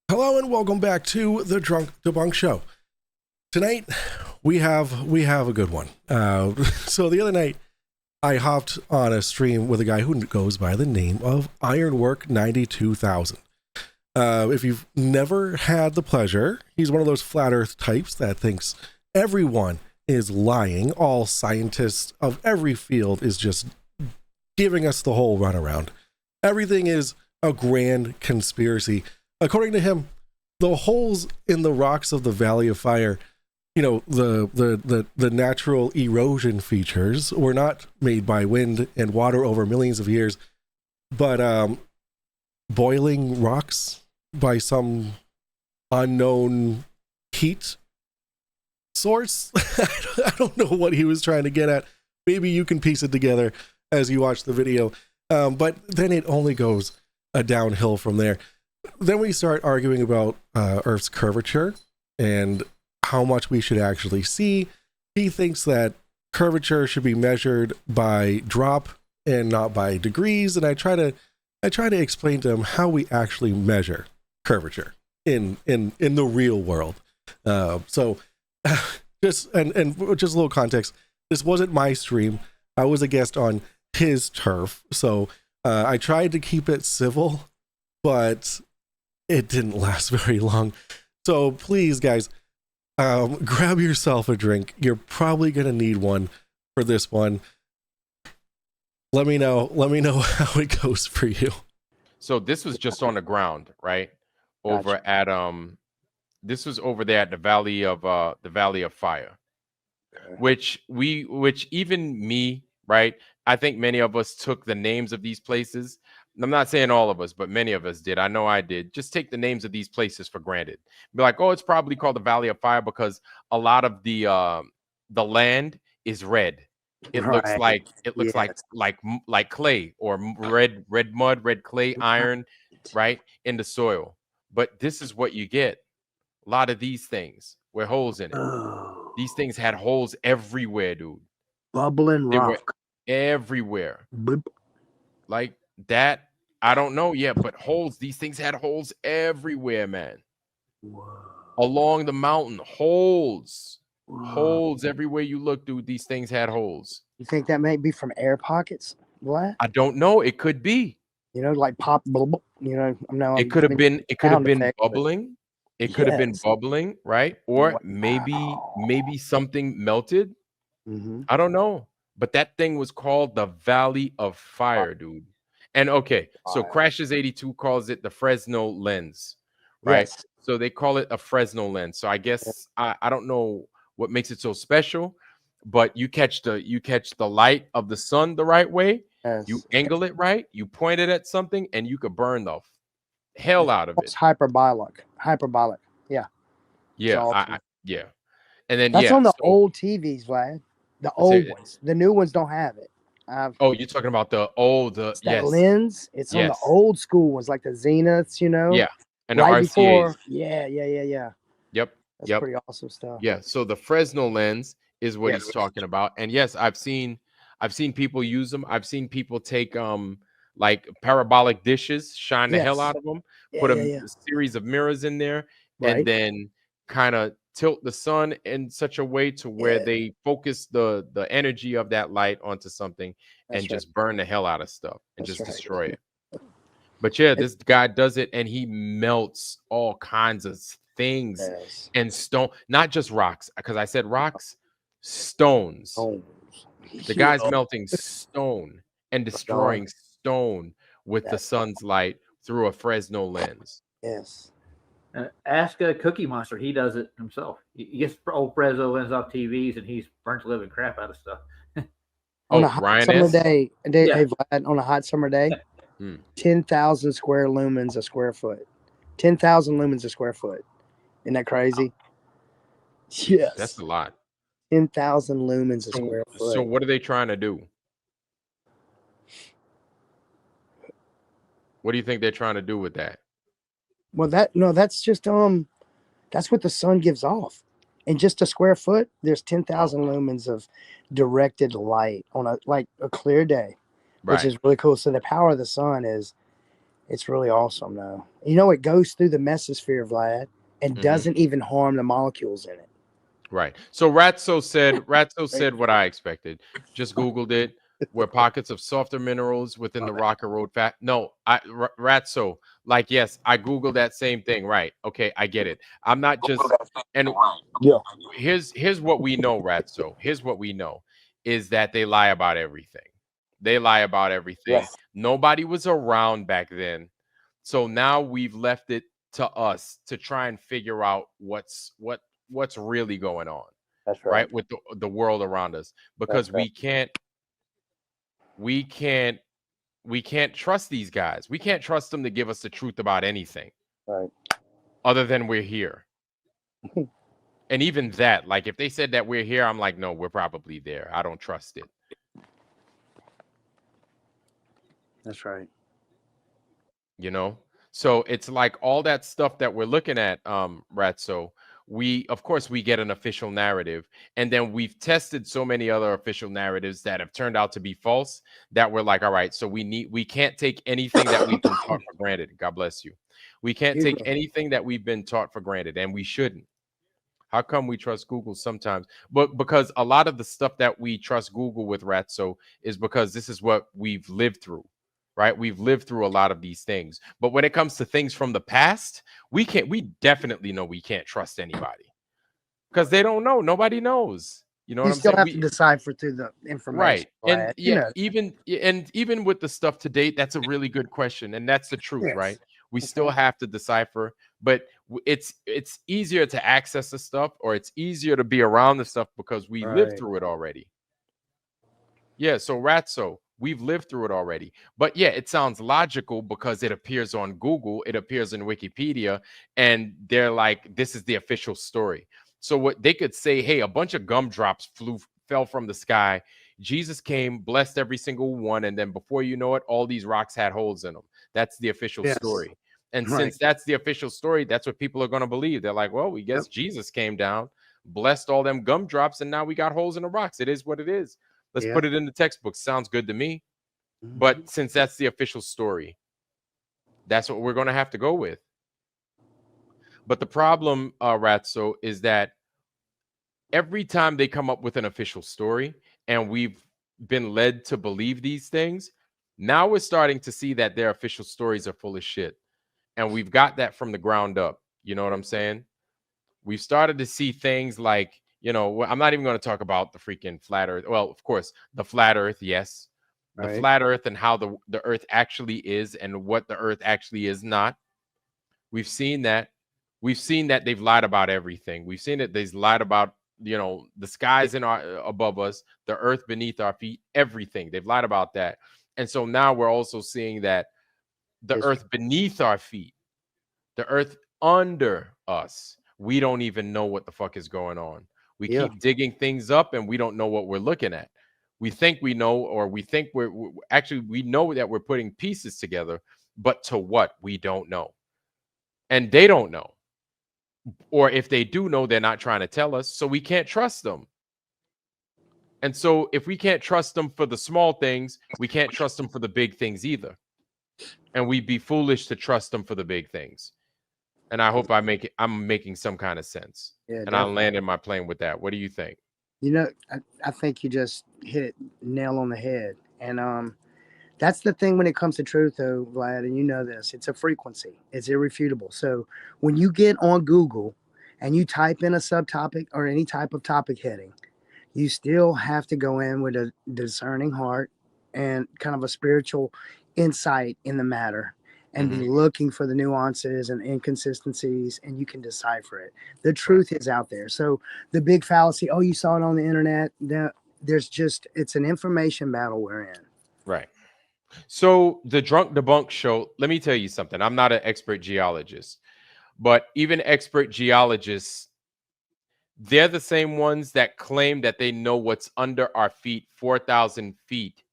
Hello and welcome back to the Drunk Debunk Show. Tonight we have a good one. So the other night I hopped on a stream with a guy who goes by the name of Ironwork 92,000. If you've never had the pleasure, he's one of those flat Earth types that thinks everyone is lying. All scientists of every field is just giving us the whole runaround. Everything is a grand conspiracy. According to him, the holes in the rocks of the Valley of Fire, you know, the natural erosion features were not made by wind and water over millions of years, but boiling rocks by some unknown heat source. I don't know what he was trying to get at. Maybe you can piece it together as you watch the video. But then it only goes downhill from there. Then we start arguing about Earth's curvature and how much we should actually see. He thinks that curvature should be measured by drop and not by degrees. And I try to explain to him how we actually measure curvature in the real world. So just a little context. This wasn't my stream. I was a guest on his turf. So I tried to keep it civil, but it didn't last very long. So please, guys, grab yourself a drink. You're probably going to need one for this one. Let me know how it goes for you. So this was just on the ground, right? Over at this was over there at the Valley of Fire. Which even me, right? I think many of us took the names of these places. I'm not saying all of us, but many of us did. I know I did. Just take the names of these places for granted. Be like, oh, it's probably called the Valley of Fire because a lot of the land is red. It looks like like clay or red mud, red clay, iron, right, in the soil. But this is what you get. A lot of these things with holes in it. These things had holes everywhere, dude. Bubbling rock. They were everywhere. Like that. I don't know yet, but holes. These things had holes everywhere, man. Whoa. Along the mountain, holes. Whoa. Holes everywhere you look, dude. These things had holes. You think that may be from air pockets, Vlad? I don't know. It could be. You know, like pop, bubble. You know, it could have been. It could have been bubbling. It could have been bubbling, right? Or maybe something melted. Mm-hmm. I don't know. But that thing was called the Valley of Fire, dude. And okay, so Crashes 82 calls it the Fresno lens, right? Yes. So they call it a Fresno lens. So I guess I don't know what makes it so special, but you catch the light of the sun the right way. Yes. You angle it right. You point it at something, and you could burn the hell out of it. It's hyperbolic. Yeah. Yeah. Yeah. And then that's on the old TVs, Vlad. The old ones. The new ones don't have it. You're talking about the old lens. It's on the old school ones, like the Zeniths, you know. Yeah, and right the RCAs. Yeah. Yep. That's pretty awesome stuff. Yeah. So the Fresno lens is what he's talking about, and yes, I've seen people use them. I've seen people take like parabolic dishes, shine the hell out of them, put a series of mirrors in there, and then kind of tilt the sun in such a way to where they focus the energy of that light onto something and just burn the hell out of stuff and just destroy it. But yeah, this guy does it and he melts all kinds of things and stone, not just rocks, because I said rocks, stones. The guy's melting stone and destroying stone with the sun's light through a Fresno lens. Yes. Ask a Cookie Monster. He does it himself. He gets old Fresno lens off TVs and he's burnt the living crap out of stuff. On a hot summer day, Vlad, on a hot summer day, 10,000 square lumens a square foot. 10,000 lumens a square foot. Isn't that crazy? Yes. That's a lot. 10,000 lumens a square foot. So what are they trying to do? What do you think they're trying to do with that? Well, that's just that's what the sun gives off. And just a square foot, there's 10,000 lumens of directed light on a clear day, which is really cool. So the power of the sun is It's really awesome, though. You know, it goes through the mesosphere, Vlad, and doesn't even harm the molecules in it. Right. So Ratso said what I expected. Just Googled it. Where pockets of softer minerals within the rock erode fat. No, Ratso, like, yes, I Googled that same thing. Right. Okay, I get it. I'm not just, and here's what we know, Ratso. Here's what we know is that they lie about everything. They lie about everything. Yes. Nobody was around back then. So now we've left it to us to try and figure out what's really going on. That's right with the world around us, because we can't trust these guys. We can't trust them to give us the truth about anything, right, other than we're here. And even that, like, if they said that we're here, I'm like, no, we're probably there. I don't trust it. That's right. You know, so it's like all that stuff that we're looking at, Ratso. Of course we get an official narrative, and then we've tested so many other official narratives that have turned out to be false, that we're like, all right, so we can't take anything that we've been taught for granted. God bless you. We can't take anything that we've been taught for granted, and we shouldn't. How come we trust Google sometimes? But because a lot of the stuff that we trust Google with, Ratso, is because this is what we've lived through. Right? We've lived through a lot of these things. But when it comes to things from the past, we definitely know we can't trust anybody, because they don't know. Nobody knows. You know what I'm saying? You still have to decipher through the information. Right. And yeah, even with the stuff to date, that's a really good question. And that's the truth, yes. Right? We still have to decipher, but it's easier to access the stuff, or it's easier to be around the stuff because we lived through it already. Yeah, so Ratso, we've lived through it already. But yeah, it sounds logical because it appears on Google, it appears in Wikipedia, and they're like, this is the official story. So what they could say, hey, a bunch of gumdrops fell from the sky. Jesus came, blessed every single one, and then before you know it, all these rocks had holes in them. That's the official story. And since that's the official story, that's what people are going to believe. They're like, well, we guess Jesus came down, blessed all them gumdrops, and now we got holes in the rocks. It is what it is. Let's put it in the textbook. Sounds good to me. But since that's the official story, that's what we're going to have to go with. But the problem, Ratso, is that every time they come up with an official story and we've been led to believe these things, now we're starting to see that their official stories are full of shit. And we've got that from the ground up. You know what I'm saying? We've started to see things like, you know, I'm not even going to talk about the freaking flat earth. Well, of course, the flat earth, yes. The flat earth and how the earth actually is and what the earth actually is not. We've seen that. We've seen that they've lied about everything. We've seen that they've lied about, you know, the skies above us, the earth beneath our feet, everything. They've lied about that. And so now we're also seeing that the earth beneath our feet, the earth under us, we don't even know what the fuck is going on. We keep digging things up and we don't know what we're looking at. We think we know, or we think we know that we're putting pieces together, but to what? We don't know. And they don't know. Or if they do know, they're not trying to tell us, so we can't trust them. And so if we can't trust them for the small things, we can't trust them for the big things either. And we'd be foolish to trust them for the big things. And I hope I'm making some kind of sense. Yeah, and definitely. I'll land in my plane with that. What do you think? You know, I think you just hit it nail on the head. And that's the thing when it comes to truth, though, Vlad, and you know this. It's a frequency. It's irrefutable. So when you get on Google and you type in a subtopic or any type of topic heading, you still have to go in with a discerning heart and kind of a spiritual insight in the matter, and be looking for the nuances and inconsistencies, and you can decipher it. The truth is out there. So the big fallacy, oh, you saw it on the internet, it's an information battle we're in. Right. So the Drunk Debunk show, let me tell you something. I'm not an expert geologist, but even expert geologists, they're the same ones that claim that they know what's under our feet, 4,000 feet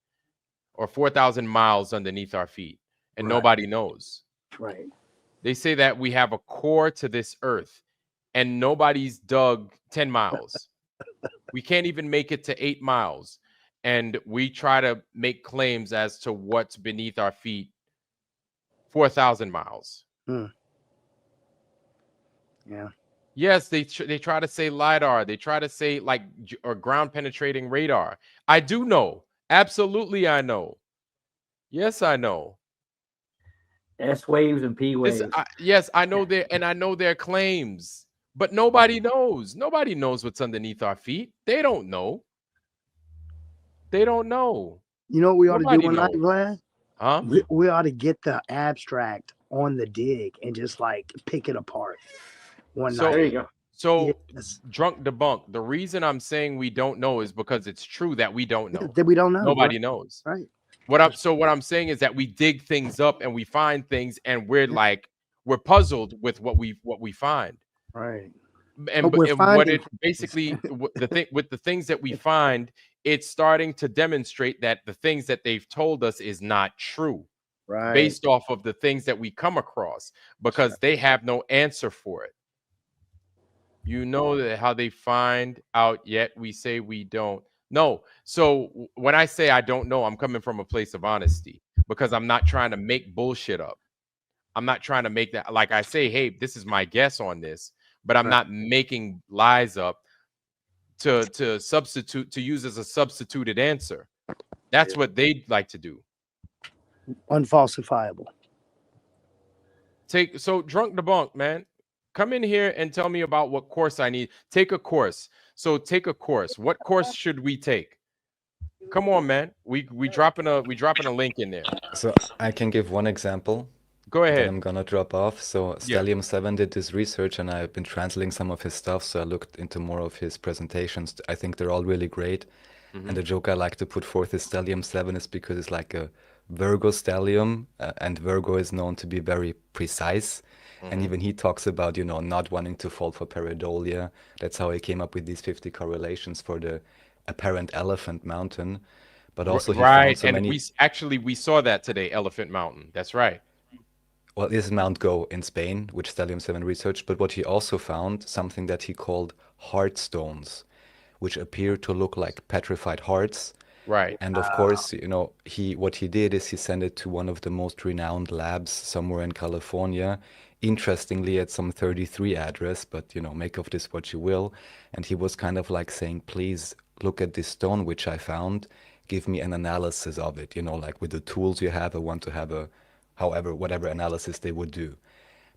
or 4,000 miles underneath our feet. And nobody knows. Right. They say that we have a core to this earth and nobody's dug 10 miles. We can't even make it to 8 miles. And we try to make claims as to what's beneath our feet 4,000 miles. Yeah. Yes, they try to say LiDAR. They try to say like or ground penetrating radar. I do know. Absolutely, I know. Yes, I know. S waves and P waves. Yes, I know I know their claims, but nobody knows. Nobody knows what's underneath our feet. They don't know. They don't know. You know what we ought to do one night, Vlad? Huh? We ought to get the abstract on the dig and just like pick it apart one night. There you go. So Drunk Debunk. The reason I'm saying we don't know is because it's true that we don't know. That we don't know. Nobody knows. Right. What I'm saying is that we dig things up and we find things and we're puzzled with what we find. Right. And what it basically the things that we find, it's starting to demonstrate that the things that they've told us is not true. Right. Based off of the things that we come across, because they have no answer for it. You know that how they find out, yet we say we don't know. So when I say I don't know, I'm coming from a place of honesty, because I'm not trying to make bullshit up. I'm not trying to make that, like I say, hey, this is my guess on this, but I'm not making lies up to use as a substituted answer. That's what they'd like to do. Unfalsifiable. So Drunk Debunk, man. Come in here and tell me about what course I need. Take a course. So take a course. What course should we take? Come on, man. We dropping a link in there. So I can give one example. Go ahead. Then I'm gonna drop off. So Stellium 7 did this research, and I've been translating some of his stuff. So I looked into more of his presentations. I think they're all really great. And the joke I like to put forth is Stellium 7 is because it's like a Virgo stellium, and Virgo is known to be very precise. And even he talks about, not wanting to fall for pareidolia. That's how he came up with these 50 correlations for the apparent Elephant Mountain. But also he found so many... we saw that today, Elephant Mountain. That's right. Well, this is Mount Go in Spain, which Stellium 7 researched. But what he also found, something that he called heart stones, which appear to look like petrified hearts. Right. And of course, what he did is he sent it to one of the most renowned labs somewhere in California. Interestingly, at some 33 address, but make of this what you will. And he was kind of like saying, please look at this stone which I found, give me an analysis of it, like with the tools you have. I want to have whatever analysis they would do.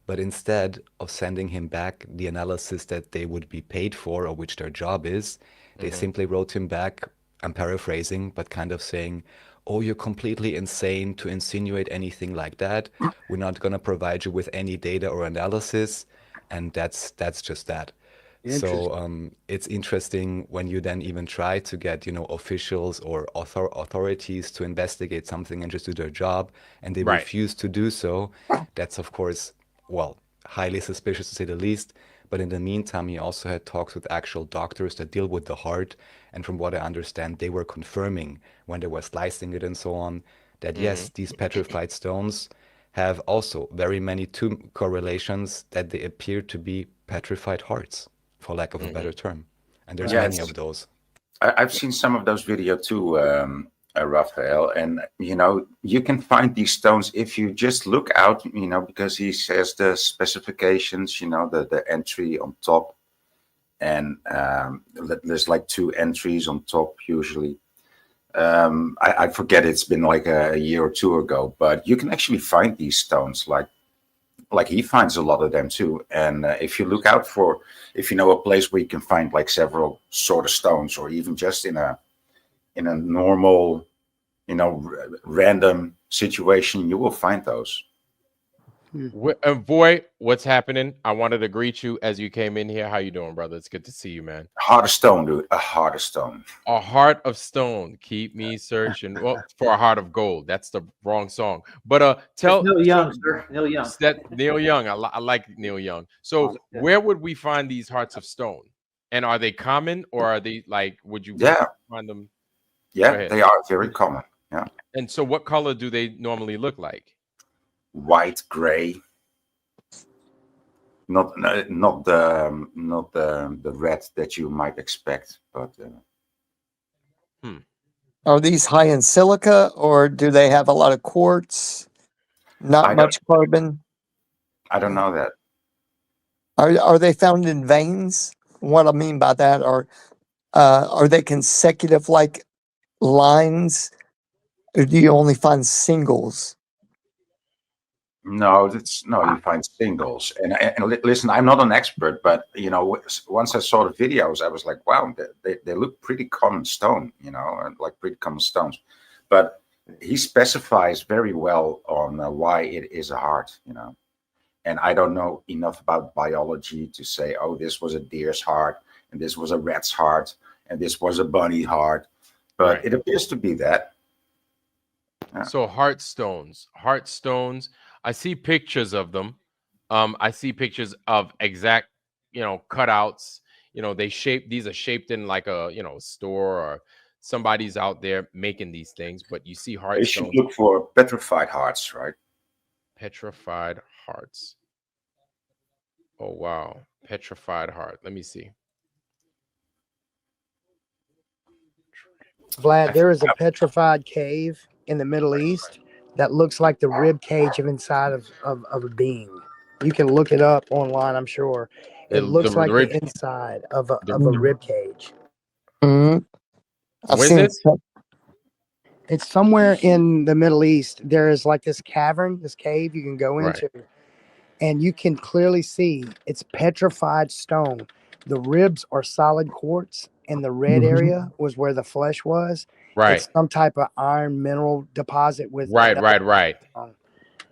But instead of sending him back the analysis that they would be paid for, or which their job is, they simply wrote him back, I'm paraphrasing, but kind of saying, oh, you're completely insane to insinuate anything like that. We're not going to provide you with any data or analysis. And that's just that. So it's interesting when you then even try to get, officials or authorities to investigate something and just do their job, and they refuse to do so. That's, of course, highly suspicious to say the least. But in the meantime, he also had talks with actual doctors that deal with the heart. And from what I understand, they were confirming when they were slicing it and so on, that yes, these petrified stones have also very many two correlations that they appear to be petrified hearts, for lack of a better term. And there's many of those. I've seen some of those videos too, Raphael, and you can find these stones if you just look out, because he says the specifications, the entry on top, and there's like 2 entries on top usually. I forget, it's been like a year or 2 ago, but you can actually find these stones, like he finds a lot of them too. And if you look out for, if you know a place where you can find like several sort of stones, or even just in a normal, random situation, you will find those. Boy, what's happening? I wanted to greet you as you came in here. How you doing, brother? It's good to see you, man. Heart of stone, dude. A heart of stone. A heart of stone. Keep me searching for a heart of gold. That's the wrong song. But tell Neil Young, sir. Neil Young. That Neil Young. I like Neil Young. So where would we find these hearts of stone? And are they common, or are they like? Would you find them? Yeah, they are very common. Yeah. And so, what color do they normally look like? White, gray. Not the red that you might expect, but. Are these high in silica, or do they have a lot of quartz? Not much carbon. I don't know that. Are they found in veins? What I mean by that are they consecutive like lines, or do you only find singles? No, you find singles. And listen, I'm not an expert, but once I saw the videos, I was like, wow, they look pretty common stone, like pretty common stones. But he specifies very well on why it is a heart, And I don't know enough about biology to say, oh, this was a deer's heart, and this was a rat's heart, and this was a bunny heart. But it appears to be that. Yeah. So heart stones. I see pictures of them. I see pictures of exact, cutouts. These are shaped in like a, store, or somebody's out there making these things. But you see heart stones. You should look for petrified hearts, right? Petrified hearts. Oh, wow. Petrified heart. Let me see. Vlad, there is a petrified cave in the Middle East that looks like the rib cage of inside of a being. You can look it up online, I'm sure. It looks like the inside of a rib cage. Mm-hmm. Where's this? It's somewhere in the Middle East. There is like this cavern, this cave you can go into, and you can clearly see it's petrified stone. The ribs are solid quartz, and the red area was where the flesh was. Right. It's some type of iron mineral deposit with right.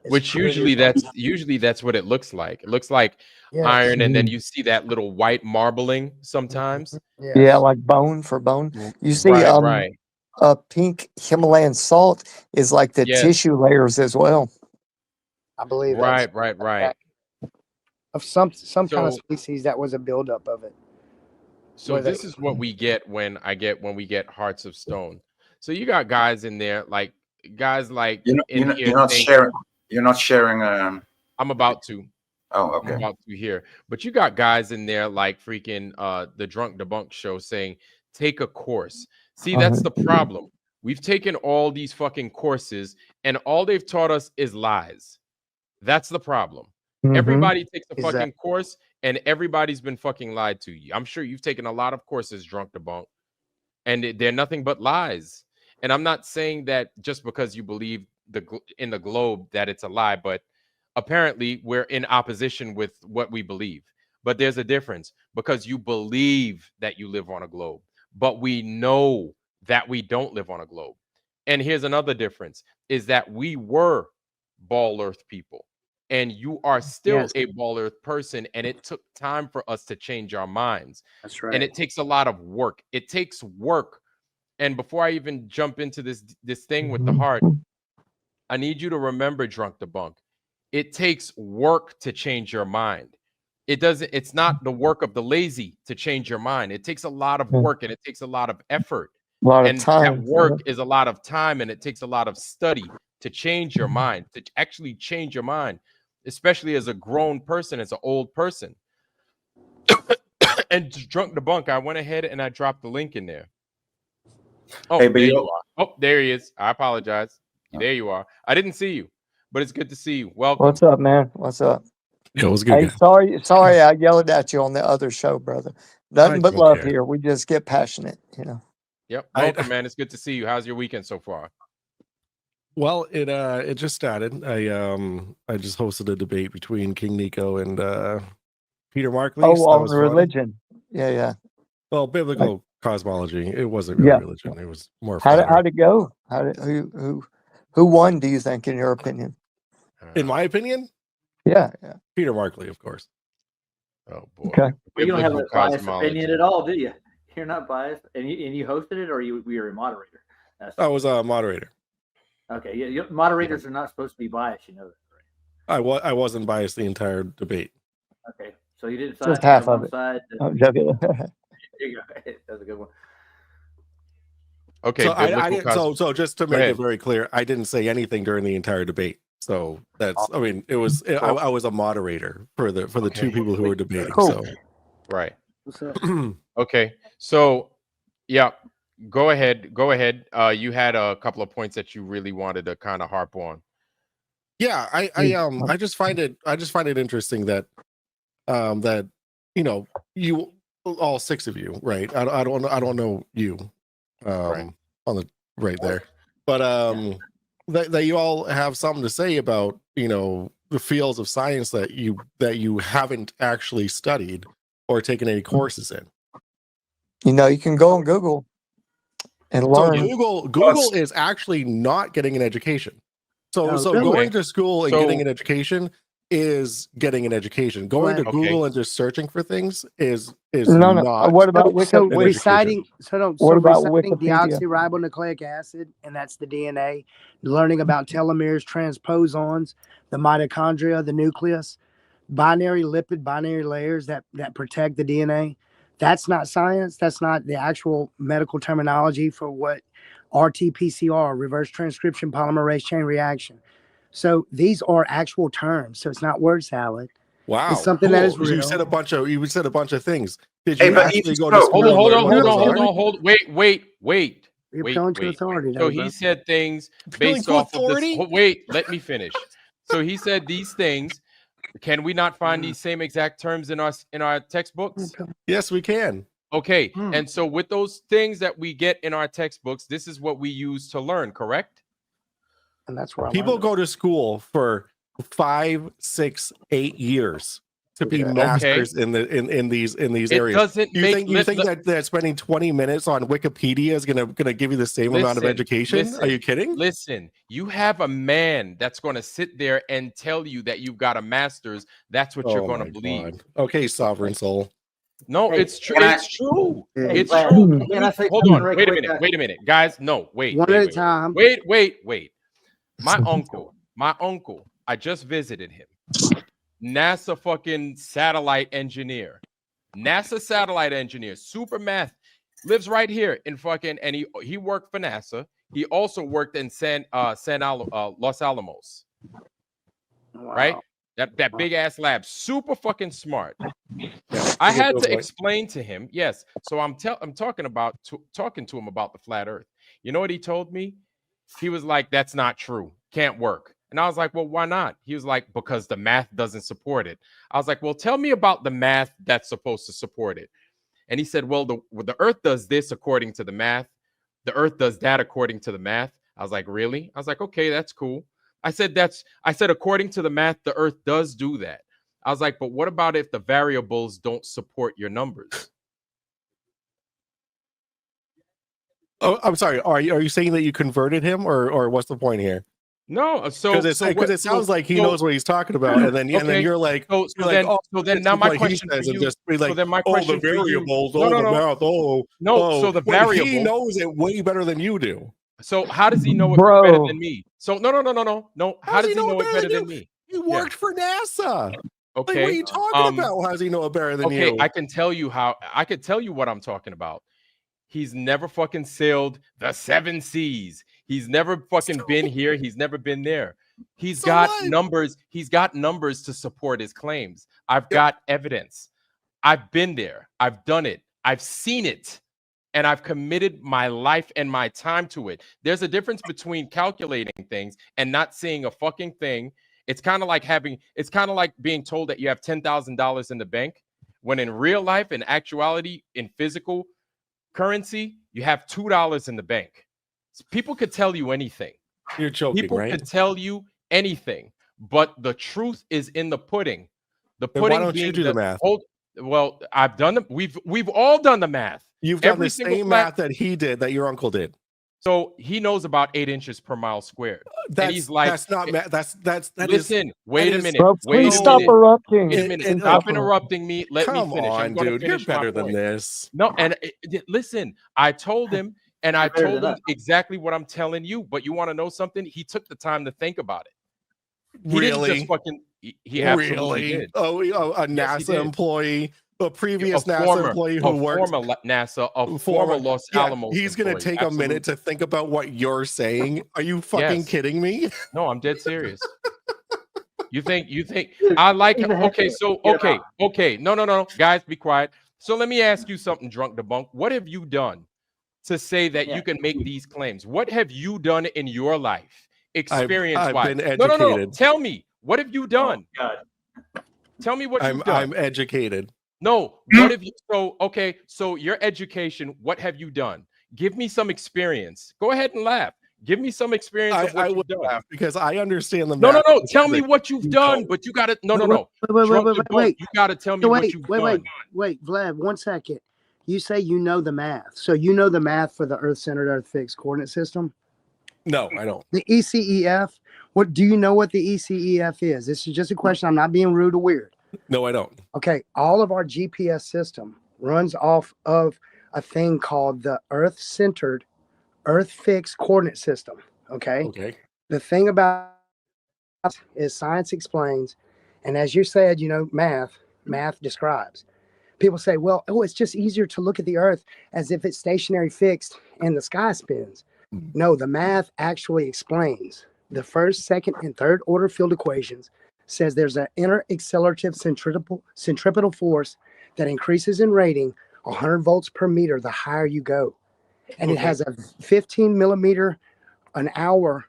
Which usually that's what it looks like. It looks like iron, and then you see that little white marbling sometimes. Yeah, like bone for bone. You see, pink Himalayan salt is like the tissue layers as well. I believe right. Of some kind of species that was a buildup of it. So this is what we get when we get hearts of stone. So you got guys in there, like you're not sharing. You're not sharing. I'm about to. Oh, okay. I'm about to here, but you got guys in there like freaking the Drunk Debunk show saying, take a course. See, that's the problem. We've taken all these fucking courses, and all they've taught us is lies. That's the problem. Everybody takes a fucking course, and everybody's been fucking lied to you. I'm sure you've taken a lot of courses, Drunk Debunk, and they're nothing but lies. And I'm not saying that just because you believe in the globe that it's a lie, but apparently we're in opposition with what we believe. But there's a difference, because you believe that you live on a globe, but we know that we don't live on a globe. And here's another difference, is that we were ball earth people, and you are still a ball earth person, and it took time for us to change our minds. That's right. And it takes a lot of work. It takes work. And before I even jump into this thing with the heart, I need you to remember, Drunk Debunk, it takes work to change your mind. It's not the work of the lazy to change your mind. It takes a lot of work, and it takes a lot of effort. And that work is a lot of time, and it takes a lot of study to change your mind, to actually change your mind, especially as a grown person, as an old person. And Drunk Debunk, I went ahead and I dropped the link in there. Oh, hey, there you are. Oh, there he is. I apologize. There you are. I didn't see you, but it's good to see you. Welcome. What's up, man? What's up? Yeah, it was good. Hey, sorry, I yelled at you on the other show, brother. Nothing but love here. We just get passionate, Yep. Welcome, man. It's good to see you. How's your weekend so far? Well, it just started. I just hosted a debate between King Nico and Peter Markley. On religion. Yeah. Well, biblical cosmology. It wasn't really religion. It was more. How'd it go? Who won? Do you think, in your opinion? In my opinion, yeah. Peter Markley, of course. Oh boy. Okay. Well, you don't have a biased opinion at all, do you? You're not biased, and you hosted it, or you were a moderator? I was a moderator. Okay, yeah. Moderators are not supposed to be biased, you know that, right? I wasn't biased the entire debate. Okay, so you didn't just half of it. Side. Oh, there you go. That's a good one. Okay, so just to make it very clear, I didn't say anything during the entire debate. So that's, I mean, it was I was a moderator for the two people who were debating. Cool. So right. Okay, so yeah, go ahead. You had a couple of points that you really wanted to kind of harp on. Yeah, I just find it interesting that that you all six of you, right? I don't know you Right. on the right there, but that you all have something to say about the fields of science that you haven't actually studied or taken any courses in. You can go on Google and learn. So Google is actually not getting an education. So going to school and getting an education is getting an education. Going to Google and just searching for things is no. not. What about reciting Wikipedia? deoxyribonucleic acid, and that's the DNA. Learning about telomeres, transposons, the mitochondria, the nucleus, binary layers that protect the DNA. That's not science. That's not the actual medical terminology for what RT-PCR, reverse transcription polymerase chain reaction. So these are actual terms. So it's not word salad. Wow, it's something that is real. You said a bunch of things. Did you actually go to school? Hold on. Wait. You're appealing to authority. So he said things based off of this. Wait, let me finish. So he said these things. Can we not find these same exact terms in our textbooks? Yes, we can. Okay, and so with those things that we get in our textbooks, this is what we use to learn, correct? And that's where people go to school for 5, 6, 8 years to be masters in these areas. You think that spending 20 minutes on Wikipedia is gonna give you the same amount of education? Are you kidding? Listen, you have a man that's going to sit there and tell you that you've got a master's. That's what you're going to believe. God. Okay, sovereign soul. No, it's true. It's true. It's true. Hold on. Wait a minute, guys. No, wait. One at a time. Wait. My uncle. I just visited him. NASA fucking satellite engineer. Super math. Lives right here in fucking, and he worked for NASA. He also worked in Los Alamos. Wow. Right? That big ass lab. Super fucking smart. I had to explain to him. Yes. So I'm talking to him about the flat earth. You know what he told me? He was like, that's not true. Can't work. And I was like, well, why not? He was like, because the math doesn't support it. I was like, well, tell me about the math that's supposed to support it. And he said, well, the earth does this according to the math. The earth does that according to the math. I was like, really? I was like, okay, that's cool. I said, according to the math, the earth does do that. I was like, but what about if the variables don't support your numbers? Oh, I'm sorry. Are you saying that you converted him, or what's the point here? No, so because it sounds like he knows what he's talking about, and then you're like, so then now my question for you. So then my question, the variables, the math, so the variable, he knows it way better than you do. So how does he know it better than me? So no. How does he know it better than me? He worked for NASA. Okay, what are you talking about? How does he know it better than you? Okay, I can tell you what I'm talking about. He's never fucking sailed the 7 seas. He's never fucking been here. He's never been there. He's got numbers. He's got numbers to support his claims. I've got evidence. I've been there. I've done it. I've seen it. And I've committed my life and my time to it. There's a difference between calculating things and not seeing a fucking thing. It's kind of like being told that you have $10,000 in the bank, when in real life, in actuality, in physical currency, you have $2 in the bank. People could tell you anything. You're joking, People right? could tell you anything, but the truth is in the pudding. The then pudding. Why don't you do the math? Well, I've done them. We've all done the math. You've done the same math that he did, that your uncle did. So he knows about 8 inches per mile squared. And he's like, that's not math. Listen, wait a minute. Please stop interrupting. Wait a minute. Stop interrupting me. Let me finish. Come on, dude. You're better than this. No, and listen, I told him. And I told him exactly what I'm telling you. But you want to know something? He took the time to think about it. He didn't just fucking. He absolutely did. Oh, a NASA employee, a previous NASA employee who worked former NASA, a former Los Alamos. He's going to take a minute to think about what you're saying. Are you fucking kidding me? No, I'm dead serious. You think I like? Okay. No, guys, be quiet. So let me ask you something, Drunk Debunk. What have you done to say that you can make these claims? What have you done in your life, experience-wise? I've been educated. No. Tell me, what have you done? Oh, God. Tell me what you've done. I'm educated. No, what have you? So your education. What have you done? Give me some experience. Go ahead and laugh. Give me some experience of what you've done. Laugh because I understand the No. math. Tell me what you've done, but you got to. No. Wait. You got to tell me what you've done. Wait, Vlad, 1 second. You say you know the math. So you know the math for the Earth-centered, Earth-fixed coordinate system? No, I don't. The ECEF. What do you know what the ECEF is? This is just a question. I'm not being rude or weird. No, I don't. Okay, all of our GPS system runs off of a thing called the Earth-centered, Earth-fixed coordinate system. Okay. The thing about it is science explains, and as you said, math describes. People say, well, it's just easier to look at the Earth as if it's stationary fixed and the sky spins. No, the math actually explains. The first, second, and third order field equations says there's an inner accelerative centripetal force that increases in rating 100 volts per meter the higher you go. And it has a 15 millimeter an hour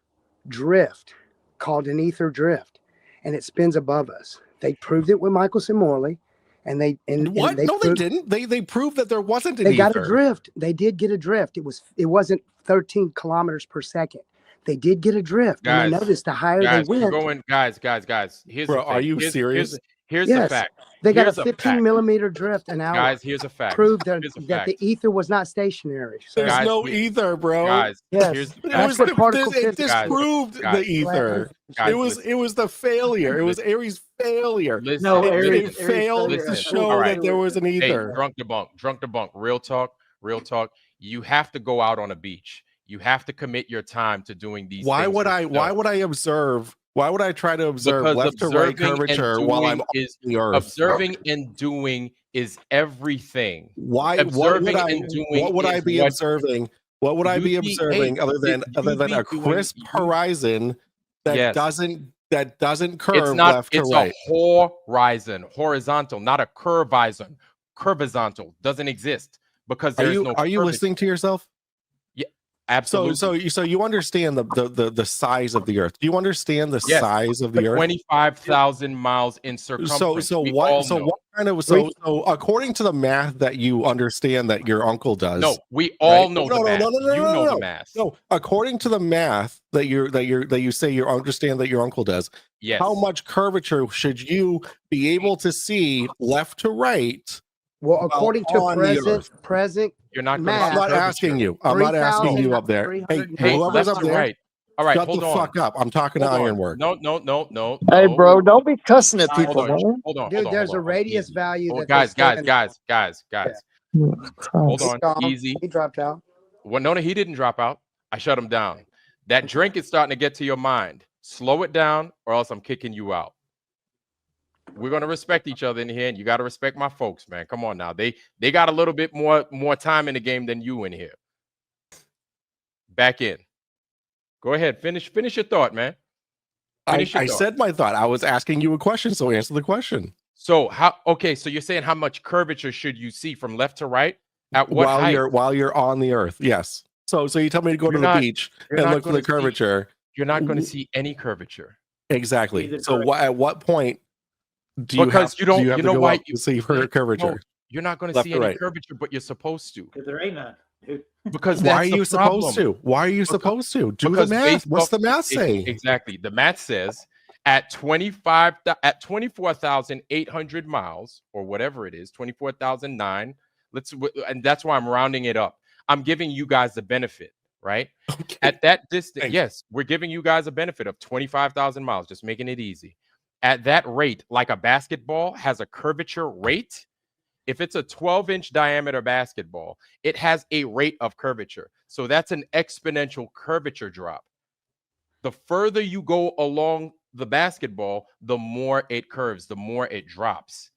drift called an ether drift, and it spins above us. They proved it with Michelson-Morley. And they didn't. They proved that there wasn't an ether. They got a drift. They did get a drift. It wasn't 13 kilometers per second. They did get a drift. Guys, and they noticed the higher they went. Guys. Are you serious? Here's the fact. They got a 15 millimeter drift an hour. Guys, here's a fact. Proved that the ether was not stationary. So there's no ether, bro. Guys, yes. It disproved the ether. It was the failure. It was Aries' failure. It failed to show that there was an ether. Hey, drunk debunk. Real talk. You have to go out on a beach. You have to commit your time to doing these. Why would I observe? Why would I try to observe left to right curvature while I'm on the Earth? Observing and doing is everything. What would I be observing? What would I be observing other than a crisp horizon that doesn't curve left to right? It's a horizontal, not a curvizon. Curvizontal doesn't exist because there's no. Are you listening to yourself? Absolutely. So you understand the size of the Earth? Do you understand the size of the Earth? 25,000 miles in circumference. So according to the math that you understand that your uncle does? No, we all know the math. You know the math. No, according to the math that you say you understand that your uncle does. Yes. How much curvature should you be able to see left to right? Well, according to present. You're not. I'm not asking you. I'm not asking you up there. Hey, whoever's up there. Right. All right. Shut the fuck up. I'm talking to Ironwork. No. Hey, bro, don't be cussing at people, man. Hold on. Dude, there's a radius value. Guys. Hold on. Easy. He dropped out. Well, no, he didn't drop out. I shut him down. That drink is starting to get to your mind. Slow it down, or else I'm kicking you out. We're gonna respect each other in here, and you gotta respect my folks, man. Come on now. They got a little bit more time in the game than you in here. Back in. Go ahead. Finish your thought, man. I said my thought. I was asking you a question, so answer the question. So so you're saying how much curvature should you see from left to right? At what height? While you're on the Earth, yes. So you tell me to go to the beach and look for the curvature. You're not going to see any curvature. Exactly. So at what point do you because have, you don't do you have you to know go why up to see her curvature? No, you're not going to see any curvature, but you're supposed to. Because there ain't none. Because why are you supposed to? Why are you supposed to? Do the math. What's the math say? Exactly. The math says at 24,800 miles or whatever it is, 24,009. And that's why I'm rounding it up. I'm giving you guys the benefit, right? Okay. At that distance, yes, we're giving you guys a benefit of 25,000 miles, just making it easy. At that rate, like a basketball has a curvature rate. If it's a 12-inch diameter basketball, it has a rate of curvature. So that's an exponential curvature drop. The further you go along the basketball, the more it curves, the more it drops.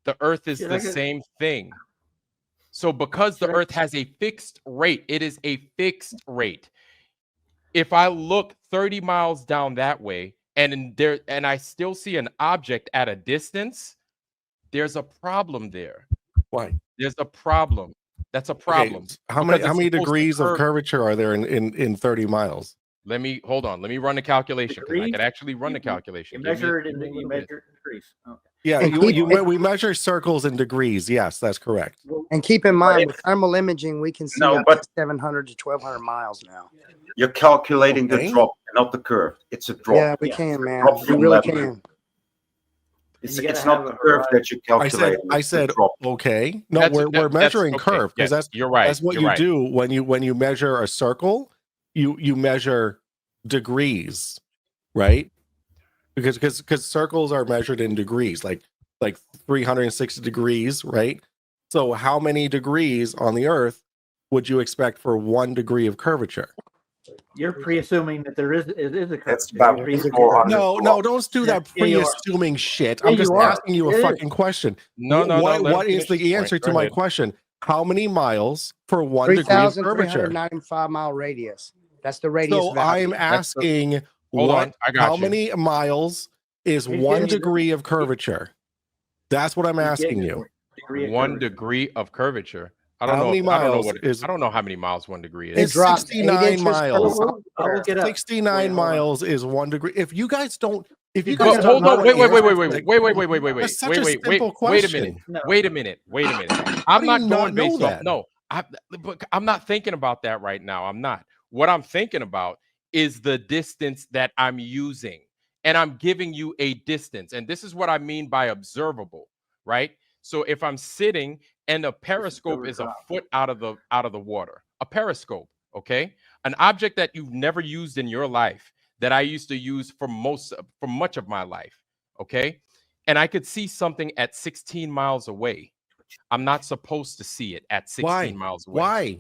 The Earth is the same thing. So because the Earth has a fixed rate, it is a fixed rate. If I look 30 miles down that way and I still see an object at a distance, there's a problem there. Why? There's a problem. That's a problem. Okay. How many degrees of curvature are there in 30 miles? Let me hold on. Let me run the calculation because I Degrees? can actually run the calculation. You measure it in you measure it in degrees. Okay. Yeah, we measure circles in degrees. Yes, that's correct. And keep in mind, with thermal imaging, we can see up to 700 to 1,200 miles now. You're calculating the drop, not the curve. It's a drop. Yeah, we can, man. We really can. It's not the curve that you calculate. I said okay. No, we're measuring curve because that's you're right. That's what you do when you measure a circle. You measure degrees, right? Because circles are measured in degrees, like 360 degrees, right? So how many degrees on the Earth would you expect for 1 degree of curvature? You're pre-assuming that it is a curve. That's about 400. No, don't do that pre-assuming shit. I'm just asking you a fucking question. No. What is the answer to my question? How many miles for 1 degree of curvature? 3,395-mile radius. That's the radius. So I'm asking, how many miles is 1 degree of curvature? That's what I'm asking you. 1 degree of curvature. I don't know. I don't know how many miles 1 degree is. It's 69 miles. 69 miles is 1 degree. If you guys don't, hold on, wait a minute. I'm not going based off. No, I'm not thinking about that right now. I'm not. What I'm thinking about is the distance that I'm using, and I'm giving you a distance. And this is what I mean by observable, right? So if I'm sitting and a periscope is a foot out of the water, a periscope, okay, an object that you've never used in your life that I used to use for much of my life, okay, and I could see something at 16 miles away. I'm not supposed to see it at 16 miles away. Why?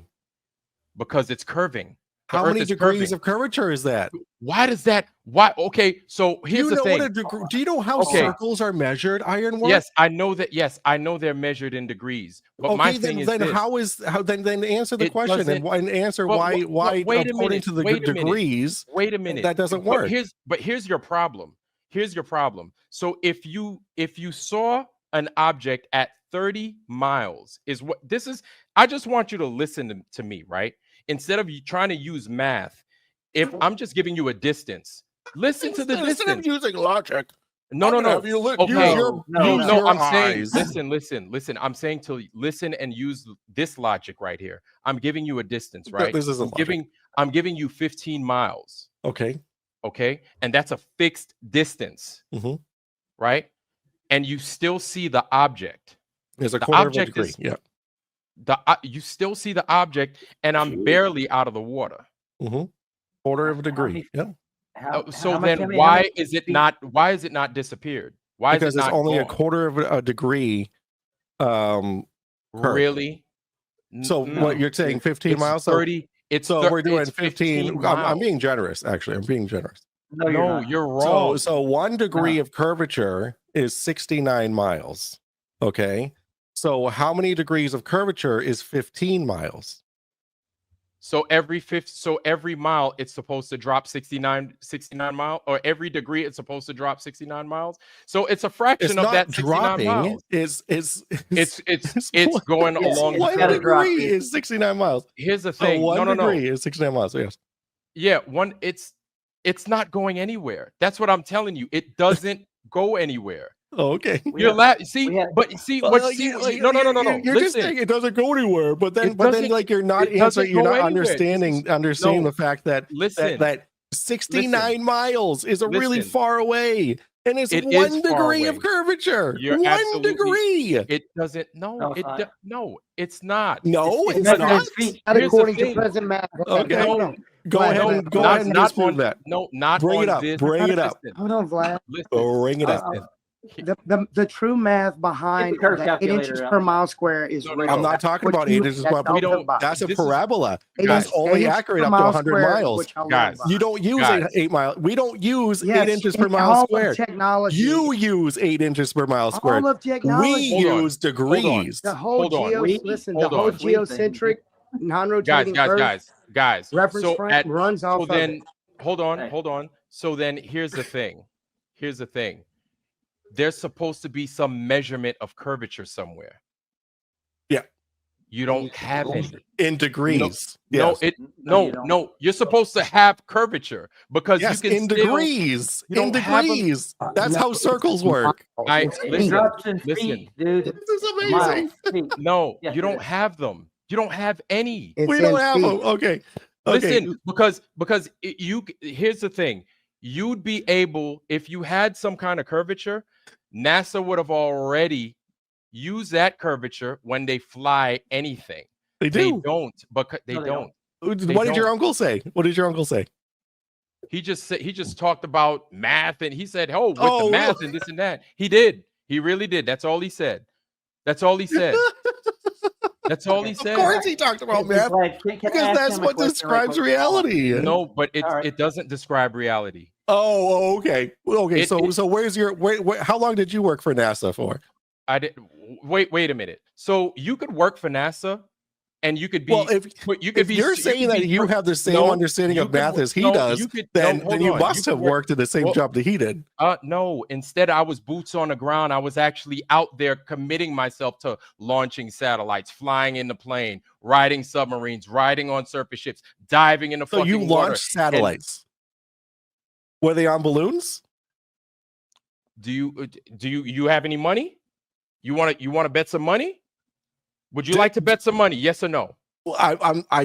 Because it's curving. How many degrees of curvature is that? Why does that? Why? Okay, so here's the thing. Do you know how circles are measured, Ironwork? Yes, I know that. Yes, I know they're measured in degrees. But my thing is then answer the question and answer why according to the degrees. Wait a minute. That doesn't work. But here's your problem. Here's your problem. So if you saw an object at 30 miles is what this is. I just want you to listen to me, right? Instead of you trying to use math, if I'm just giving you a distance, listen to the distance. Instead of using logic. No. I'm saying, listen. I'm saying to listen and use this logic right here. I'm giving you a distance, right? This isn't I'm giving you 15 miles. Okay. And that's a fixed distance, right? And you still see the object. There's a quarter of a degree. Yeah. You still see the object, and I'm barely out of the water. Quarter of a degree. Yeah. So then, why is it not disappeared? Why because is it not it's only gone? a quarter of a degree. Really? So what you're saying? 15 miles. 30. We're doing 15. I'm being generous. Actually, I'm being generous. No, you're wrong. So 1 degree of curvature is 69 miles. Okay. So how many degrees of curvature is 15 miles? So every mile it's supposed to drop 69 miles, or every degree it's supposed to drop 69 miles. So it's a fraction of that 69 miles. It's going along. 1 degree is 69 miles. Here's the thing. So 1 degree is 69 miles. Yes. Yeah, it's not going anywhere. That's what I'm telling you. It doesn't go anywhere. Oh, okay. You're no. You're just saying it doesn't go anywhere, but then like you're not answering. You're not understanding the fact that that 69 miles is really far away, and it's 1 degree of curvature. 1 degree. It doesn't. No, it's not. No, it's not. Not according to present math. Okay. Go ahead and disprove that. No, not bring it up. Bring it up. Hold on, Vlad. Bring it up. The true math behind 8 inches per mile square is real. I'm not talking about 8 inches per mile. That's a parabola. That's only accurate up to 100 miles. Guys, you don't use 8 miles. We don't use 8 inches per mile square. You use 8 inches per mile square. We use degrees. The whole geocentric non-rotating guys. Reference frame runs off. So then, hold on. So then, here's the thing. There's supposed to be some measurement of curvature somewhere. Yeah. You don't have any. In degrees. No, Yes. no. You're supposed to have curvature because Yes, you can in degrees. You In don't have them. degrees. That's how circles work. Listen, dude. This is amazing. No, you don't have them. You don't have any. We don't have them. Okay. Listen, because here's the thing. You'd be able, if you had some kind of curvature, NASA would have already used that curvature when they fly anything. They don't, because they don't. What did your uncle say? What did your uncle say? He just talked about math, and he said, the math and this and that. He did. He really did. That's all he said. That's all he said. That's all he said. Of course he talked about math, because that's what describes reality. No, but it doesn't describe reality. Oh, okay. Okay, so where's your how long did you work for NASA for? I did. Wait a minute. So you could work for NASA, and you could be. Well, if you're saying that you have the same understanding of math as he does, then you must have worked in the same job that he did. No. Instead, I was boots on the ground. I was actually out there committing myself to launching satellites, flying in the plane, riding submarines, riding on surface ships, diving in the fucking water. So you launched satellites. Were they on balloons? Do you have any money? You want to bet some money? Would you like to bet some money? Yes or no? Well,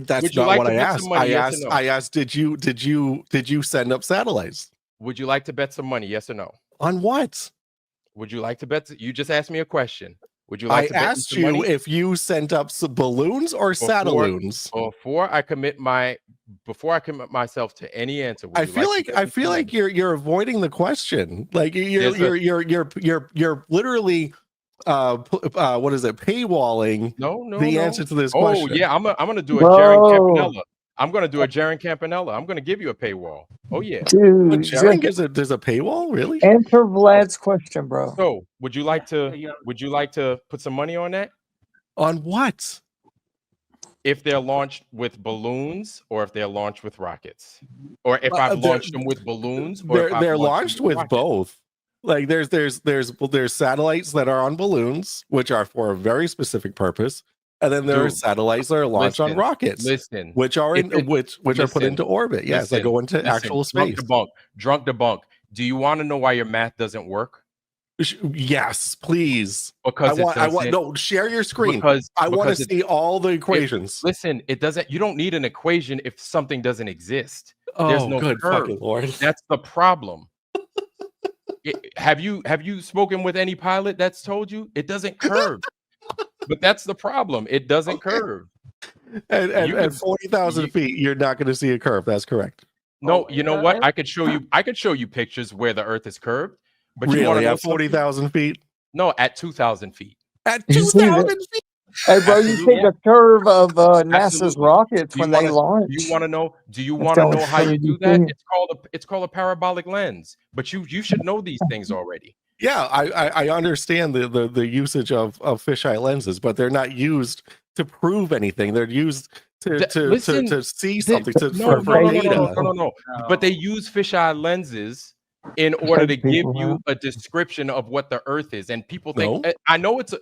that's not what I asked. I asked, did you send up satellites? Would you like to bet some money? Yes or no? On what? Would you like to bet? You just asked me a question. Would you like to bet I asked you if you sent up some balloons or satelloons. Before I commit myself to any answer. I feel like you're avoiding the question. Like you're literally what is it, paywalling the answer to this question. Oh yeah, I'm gonna do a Jaron Campanella. I'm gonna do a Jaron Campanella. I'm gonna give you a paywall. Oh yeah, dude. Jaron, there's a paywall, really? Answer Vlad's question, bro. So would you like to put some money on that? On what? If they're launched with balloons, or if they're launched with rockets, or if I've launched them with balloons, or they're launched with both. Like there's satellites that are on balloons, which are for a very specific purpose, and then there are satellites that are launched on rockets, which are put into orbit. Yes, they go into actual space. Drunk debunk. Do you want to know why your math doesn't work? Yes, please. Because I want no, share your screen. Because I want to see all the equations. Listen, it doesn't. You don't need an equation if something doesn't exist. Oh, there's no good curve. Fucking Lord. That's the problem. Have you spoken with any pilot that's told you it doesn't curve? But that's the problem. It doesn't curve. And at 40,000 feet, you're not going to see a curve. That's correct. No, you know what? I could show you pictures where the Earth is curved. But really, you want to at 40,000 feet? No, at 2,000 feet. At 2,000 feet? Hey, bro, you see the curve of NASA's rockets when they launch. Do you want to know? Do you want to know how you do that? It's called a parabolic lens. But you should know these things already. Yeah, I understand the usage of fisheye lenses, but they're not used to prove anything. They're used to see something. No. But they use fisheye lenses in order to give you a description of what the Earth is, and people think I know it's a.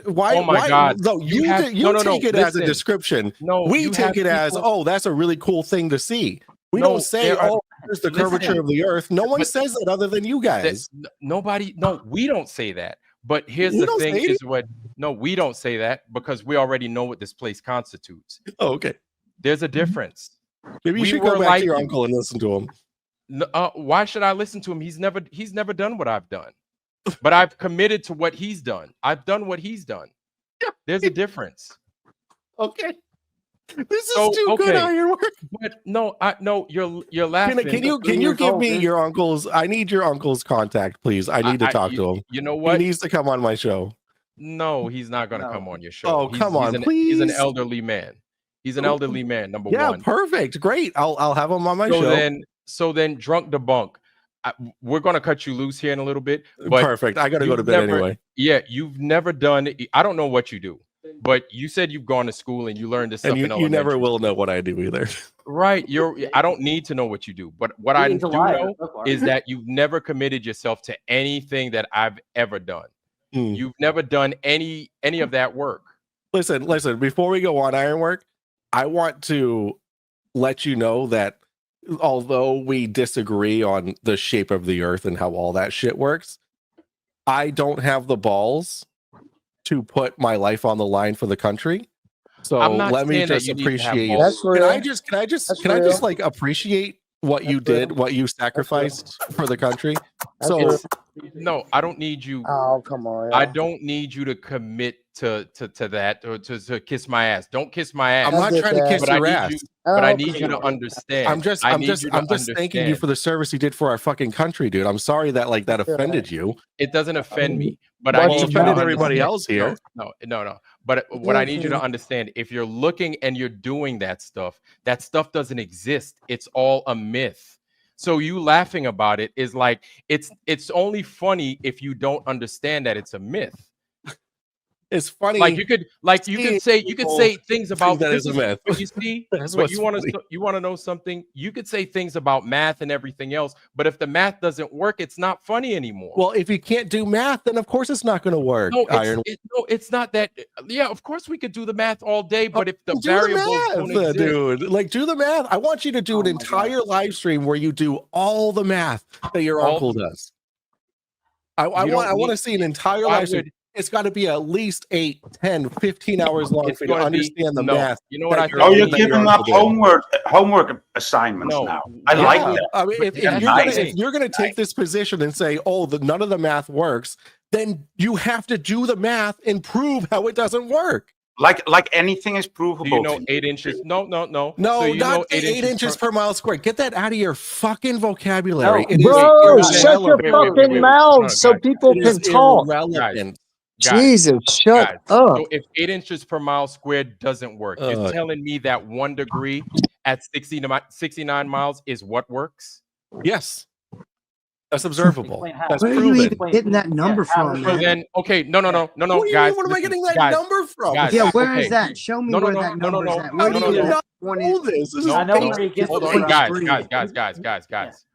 Why? Oh my God! No, you take it as a description. No, we take it as that's a really cool thing to see. We don't say here's the curvature of the Earth. No one says that other than you guys. Nobody. No, we don't say that. But here's the thing: is what? No, we don't say that because we already know what this place constitutes. Oh, okay. There's a difference. Maybe you should go back to your uncle and listen to him. Why should I listen to him? He's never done what I've done. But I've committed to what he's done. I've done what he's done. There's a difference. Okay. This is too good on your work. But no, you're laughing. Can you give me your uncle's? I need your uncle's contact, please. I need to talk to him. You know what? He needs to come on my show. No, he's not going to come on your show. Oh, come on, please. He's an elderly man. He's an elderly man. Number one. Yeah, perfect. Great. I'll have him on my show. So then, drunk debunk. We're going to cut you loose here in a little bit. But perfect. I got to go to bed anyway. Yeah, you've never done. I don't know what you do, but you said you've gone to school and you learned this stuff. And you never will know what I do either. Right. I don't need to know what you do, but what I do know is that you've never committed yourself to anything that I've ever done. You've never done any of that work. Listen. Before we go on, Ironwork, I want to let you know that although we disagree on the shape of the Earth and how all that shit works, I don't have the balls to put my life on the line for the country. So I'm not let me saying that just you need to have appreciate. That's real. Can I just like appreciate what you did, real. what you sacrificed for the country? That's So real. No, I don't need you. Oh, come on. I don't need you to commit to that or to kiss my ass. Don't kiss my ass. I'm not trying to kiss but I your need ass. you. But I Oh, need you to understand. I'm just thanking you for the service you did for our fucking country, dude. I'm sorry that like that offended you. It doesn't offend me, but Well, I need you to offended everybody understand- else here. No. But what I need you to understand, if you're looking and you're doing that stuff doesn't exist. It's all a myth. So you laughing about it is like it's only funny if you don't understand that it's a myth. It's funny. Like you could say things about that is a myth. But you see, That's but what's you want funny. to know something. You could say things about math and everything else, but if the math doesn't work, it's not funny anymore. Well, if you can't do math, then of course it's not going to work. No, Iron. it's not that. Yeah, of course we could do the math all day, but if the do variables the don't math, exist, dude, like do the math. I want you to do an entire live stream where you do all the math that your uncle does. I want to see an entire live stream. It's got to be at least 8, 10, 15 hours long for you to understand the math. You know what I think? Oh, you're giving up homework assignments now. I like that. I mean, if you're going to take this position and say, "Oh, none of the math works," then you have to do the math and prove how it doesn't work. Like anything is provable. Do you know 8 inches? No. No, so not 8 inches per mile squared. Get that out of your fucking vocabulary. No. Bro, shut your fucking mouth so people can talk. Jesus, shut up. So if 8 inches per mile squared doesn't work, you're telling me that 1 degree at 69 miles is what works? Yes. That's observable. That's Where proven. are you even getting that number from, So man? then, okay, no, What guys. What am I getting that number from? Yeah, where is that? Show me where that number is at. How do you not know this? This is Hold on,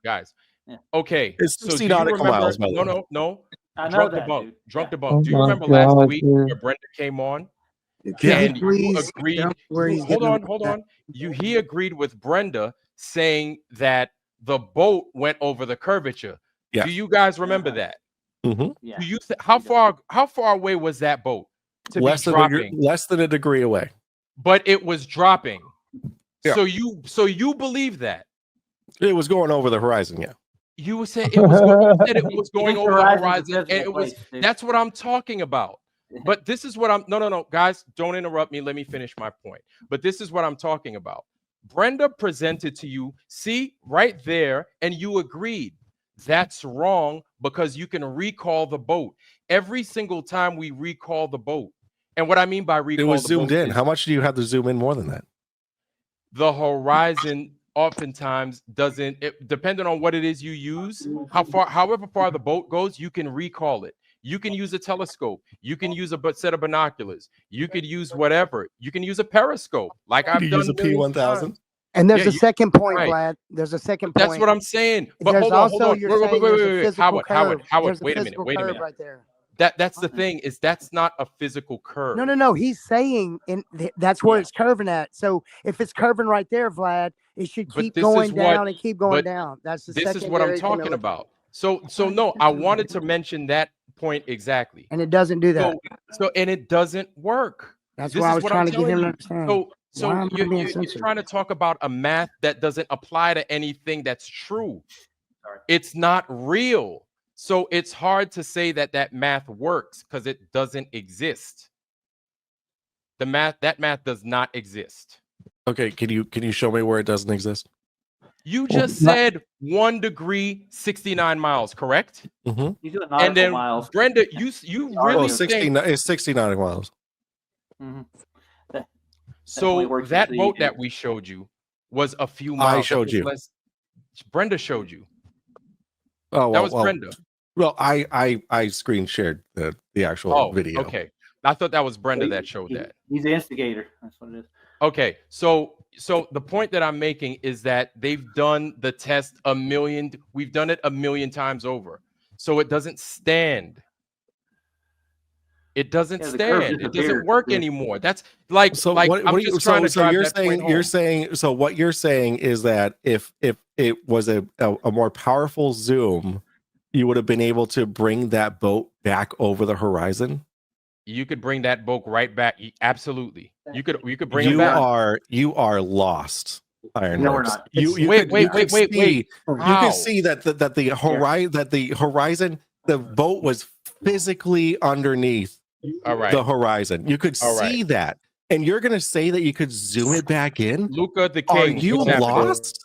guys. Okay, it's so 60 nautical miles. No. I know that, Drunk Debunk. Do you remember last week where Brenda came on? And you agreed. Hold on. He agreed with Brenda saying that the boat went over the curvature. Yeah. Do you guys remember that? Mm-hmm. Yeah. Do you how far away was that boat to be dropping? Less than a degree away. But it was dropping. Yeah. So you believe that? It was going over the horizon, yeah. You said it was going over the horizon, and it was. That's what I'm talking about. But this is what I'm. No, guys, don't interrupt me. Let me finish my point. But this is what I'm talking about. Brenda presented to you, see right there, and you agreed. That's wrong because you can recall the boat every single time we recall the boat. And what I mean by recall, it was zoomed in. How much do you have to zoom in more than that? The horizon oftentimes doesn't, depending on what it is you use, however far the boat goes, you can recall it. You can use a telescope. You can use a set of binoculars. You could use whatever. You can use a periscope, like I've done. Use a P1000. And there's a second point, Vlad. There's a second point. That's what I'm saying. But there's hold on. Wait. Howard, wait a minute. Right there. That's the thing, is that's not a physical curve. No. He's saying that's where it's curving at. So if it's curving right there, Vlad, it should keep going down and keep going down. That's this is what I'm talking about. So no, I wanted to mention that point exactly. And it doesn't do that. So and it doesn't work. That's why I was trying to get him to understand. So you're trying to talk about a math that doesn't apply to anything that's true. It's not real. So it's hard to say that math works because it doesn't exist. That math does not exist. Okay, can you show me where it doesn't exist? You just said 1 degree, 69 miles, correct? Mm-hmm. And then miles. Brenda, you really it's 60 nautical miles. Mm-hmm. So that boat that we showed you was a few miles. I showed you. Brenda showed you. Oh, that was Brenda. Well, I screen shared the actual video. Okay. I thought that was Brenda that showed that. He's the instigator. That's what it is. Okay. So the point that I'm making is that they've done the test we've done it 1 million times over. So it doesn't stand. It doesn't stand. It doesn't work anymore. That's like so. Like what I'm are you? just trying to drive you're that point saying you're home. saying so. What you're saying is that if it was a more powerful zoom, you would have been able to bring that boat back over the horizon. You could bring that boat right back. Absolutely. You could bring it back. You are lost. Ironworks. No, we're not. Wait. You can see that the horizon, the boat was physically underneath the horizon. You could see that, and you're gonna say that you could zoom it back in. Luca the King, are you lost?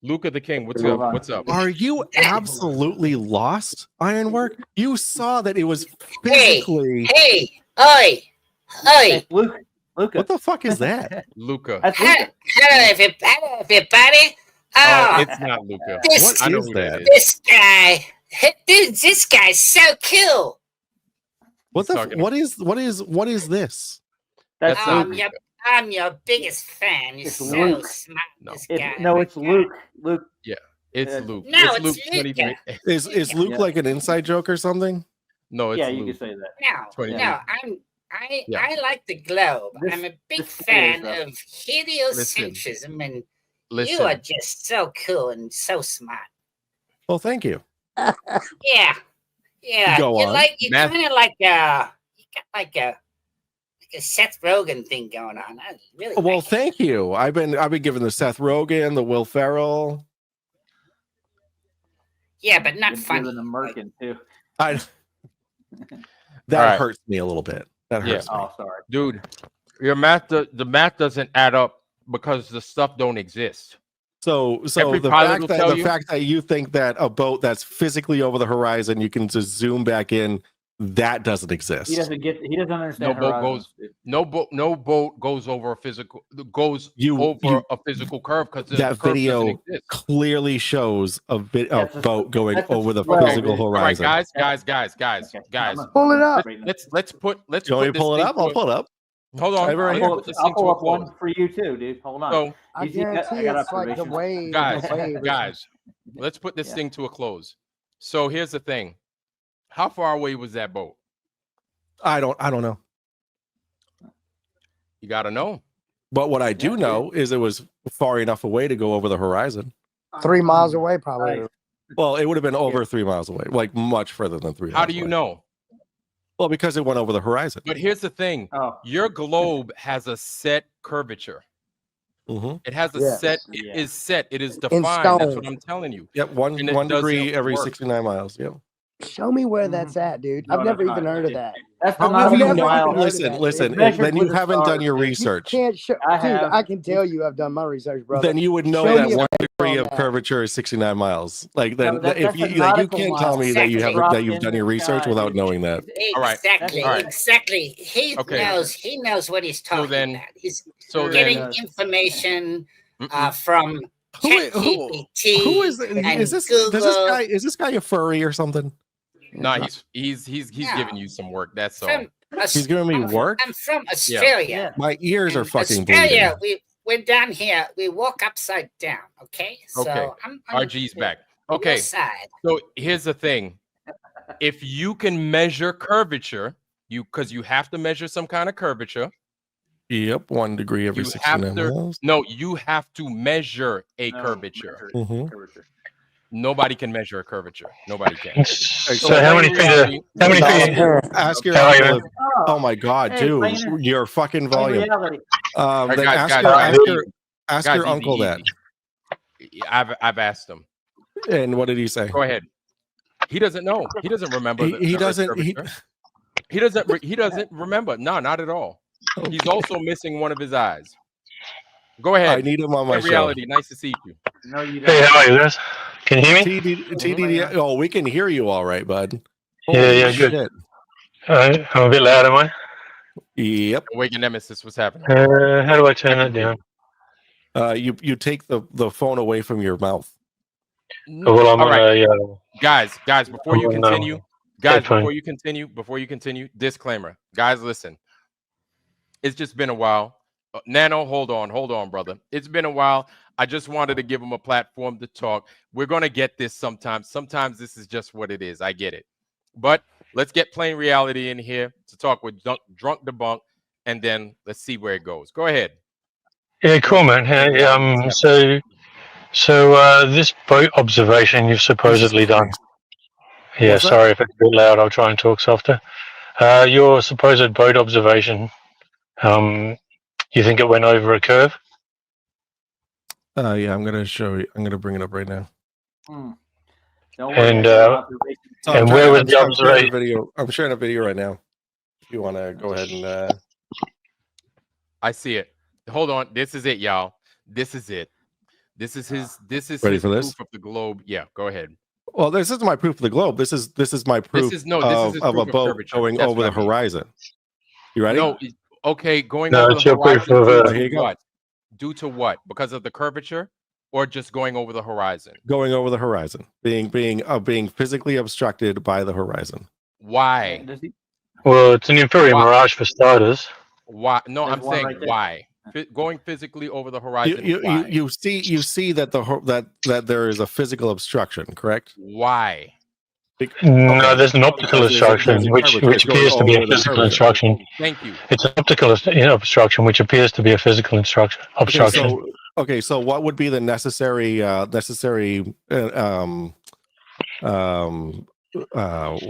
Luca the King, what's up? What's up? Are you absolutely lost, Ironwork? You saw that it was physically. Hey, Luca. What the fuck is that? Luca. Hello, everybody. Oh, it's not Luca. This, I know who that is. This guy's so cool. What is this? That's I'm your biggest fan. You're so Luke. smart. No. This guy. It's Luke. Luke. Yeah, it's Luke. No, Luke it's Luca. Is Luke like an inside joke or something? No, it's Yeah, Luke. you can say that. I like the globe. I'm a big fan is, of heliocentrism, and you Listen. are just so cool and so smart. Well, thank you. Yeah. Go on. You kind of like like a Seth Rogen thing going on. I really Well, like it. thank you. I've been giving the Seth Rogen, the Will Ferrell. Yeah, but not You're funny. an American too. That hurts me a little bit. That hurts me. Oh, sorry, Dude, your math, the math doesn't add up because the stuff don't exist. So Every the pilot fact that you think that a boat that's physically over the horizon, you can just zoom back in, that doesn't exist. He doesn't understand. No boat goes over a physical a physical curve because that video clearly shows a boat going over the physical horizon. All right, guys. Pull it up. Let's put You want me to pull it up? I'll pull it up. Hold on. I'll pull up one for you too, dude. Hold on. So, I guarantee it's like the wave. Guys, let's put this thing to a close. So here's the thing. How far away was that boat? I don't know. You gotta know. But what I do know is it was far enough away to go over the horizon. 3 miles away, probably. Well, it would have been over 3 miles away, like much further than 3 miles. How do you know? Well, because it went over the horizon. But here's the thing. Your globe has a set curvature. It has a set. It is set. It is defined. That's what I'm telling you. Yep, one degree every 69 miles. Yep. Show me where that's at, dude. I've never even heard of that. Listen. Then you haven't done your research. You can't show, dude, I can tell you I've done my research, brother. Then you would know that 1 degree of curvature is 69 miles. Like then, if you can't tell me that you've done your research without knowing that. Exactly. He knows what he's talking about. He's getting information from ChatGPT. Who is this guy a furry or something? No, he's giving you some work. That's all. He's giving me work. I'm from Australia. Yeah. My ears are fucking Australia, bleeding. we're down here. We walk upside down. Okay. So I'm RG's back. Okay. So here's the thing. If you can measure curvature, because you have to measure some kind of curvature. Yep, 1 degree every 69 miles. No, you have to measure a curvature. Nobody can measure a curvature. Nobody can. So how many feet? Ask your uncle. Oh my God, dude, your fucking volume. Then ask your uncle that. I've asked him. And what did he say? Go ahead. He doesn't know. He doesn't remember. He doesn't remember. No, not at all. Okay. He's also missing one of his eyes. Go ahead. I need him on my show. Reality, nice to see you. No, you don't. Hey, how are you guys? Can you hear me? TDD. Oh, we can hear you all right, bud. Yeah, good. All right, I'm a bit loud, am I? Yep. Awaken Nemesis, what's happening? How do I turn that down? You take the phone away from your mouth. Oh, well, I'm all right. Guys, before you continue, disclaimer. Guys, listen. It's just been a while. Nano, hold on, brother. It's been a while. I just wanted to give him a platform to talk. We're going to get this sometimes. Sometimes this is just what it is. I get it. But let's get Plain Reality in here to talk with Drunk Debunk, and then let's see where it goes. Go ahead. Yeah, cool, man. Hey, so this boat observation you've supposedly done. Yeah, sorry if it's a bit loud. I'll try and talk softer. Your supposed boat observation. You think it went over a curve? Yeah, I'm gonna show you. I'm gonna bring it up right now. And where was the observation? I'm sharing a video right now. If you want to go ahead and. I see it. Hold on. This is it, y'all. This is it. This is his. This is ready his for proof this? of the globe. Yeah, go ahead. Well, this isn't my proof of the globe. This is my proof of a boat going over the horizon. You ready? No. Okay, going over the horizon. What? Due to what? Because of the curvature, or just going over the horizon? Going over the horizon, being physically obstructed by the horizon. Why? Well, it's an inferior mirage for starters. Why? No, I'm saying why. Going physically over the horizon. You see that that there is a physical obstruction, correct? Why? No, there's an optical obstruction, which appears to be a physical obstruction. Thank you. It's an optical obstruction, which appears to be a physical obstruction. Okay, so what would be the necessary what am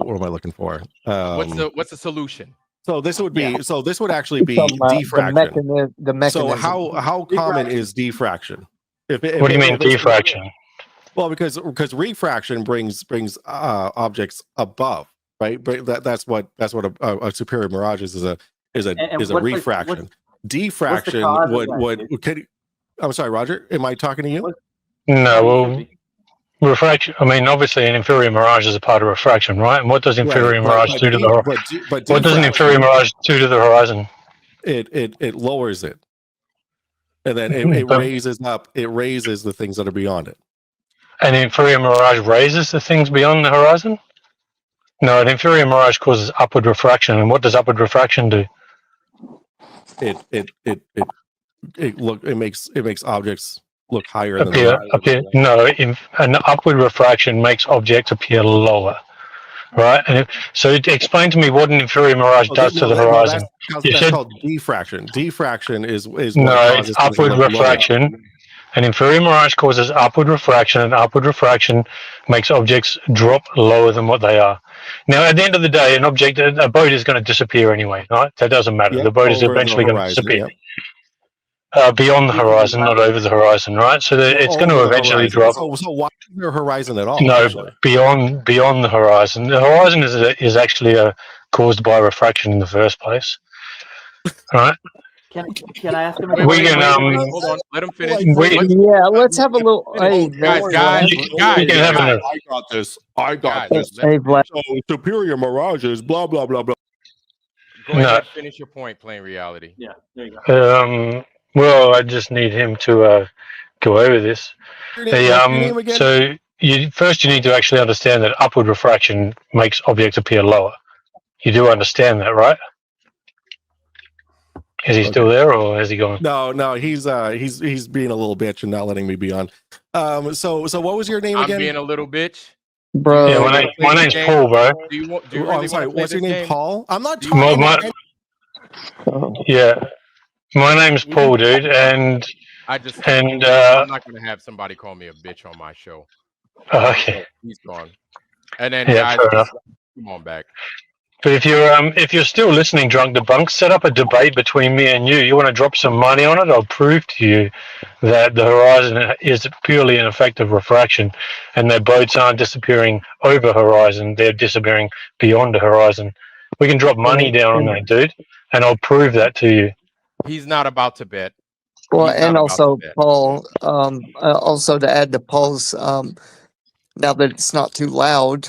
I looking for? What's the solution? So this would be this would actually be diffraction. The mechanism. So how common is diffraction? What do you mean diffraction? Well, because refraction brings objects above, right? But that's what a superior mirage is a refraction. Diffraction would. I'm sorry, Roger. Am I talking to you? No. Well, refraction. I mean, obviously, an inferior mirage is a part of refraction, right? And what does inferior mirage do to the horizon? What does an inferior mirage do to the horizon? It lowers it, and then it raises up. It raises the things that are beyond it. An inferior mirage raises the things beyond the horizon? No, an inferior mirage causes upward refraction. And what does upward refraction do? It makes objects look higher than they appear. No, an upward refraction makes objects appear lower. Right? And so explain to me what an inferior mirage does to the horizon. That's called diffraction. Diffraction is no, it's upward refraction. An inferior mirage causes upward refraction, and upward refraction makes objects drop lower than what they are. Now, at the end of the day, a boat is going to disappear anyway, right? That doesn't matter. Yep, the boat is eventually going to disappear. Yep. Beyond the horizon, not over the horizon, right? So it's going to eventually drop. So why is there a horizon at all? No, actually? beyond the horizon. The horizon is actually caused by refraction in the first place, right? Can I ask him? Wait, hold on. Let him finish. Let's have a little. Hey, guys, I got this. Hey, Vlad. So superior mirages, blah blah blah blah. Go ahead, finish your point. Plain reality. Yeah, there you go. Well, I just need him to go over this. So first you need to actually understand that upward refraction makes objects appear lower. You do understand that, right? Is he still there, or has he gone? No, he's being a little bitch and not letting me be on. So what was your name again? I'm being a little bitch, bro. Yeah, my name's Paul, bro. Do you I'm sorry. What's your name, Paul? I'm not talking. Yeah, my name's Paul, dude, and I'm not gonna have somebody call me a bitch on my show. Okay, he's gone. And then guys, come on back. But if you're still listening, Drunk Debunk, set up a debate between me and you. You want to drop some money on it? I'll prove to you that the horizon is purely an effect of refraction, and that boats aren't disappearing over horizon; they're disappearing beyond the horizon. We can drop money down on that, dude, and I'll prove that to you. He's not about to bet. Well, and also Paul, also to add to Paul's, now that it's not too loud,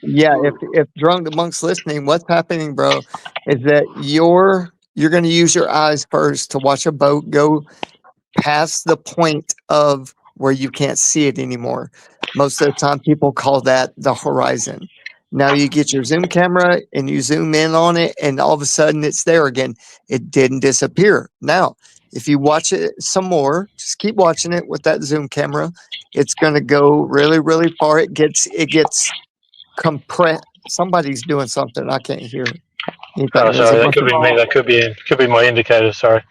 if Drunk Debunk's listening, what's happening, bro, is that you're going to use your eyes first to watch a boat go past the point of where you can't see it anymore. Most of the time, people call that the horizon. Now you get your zoom camera and you zoom in on it, and all of a sudden it's there again. It didn't disappear. Now, if you watch it some more, just keep watching it with that zoom camera. It's going to go really, really far. It gets somebody's doing something. I can't hear anything. Oh, sorry, that could be me. That could be my indicator. Sorry.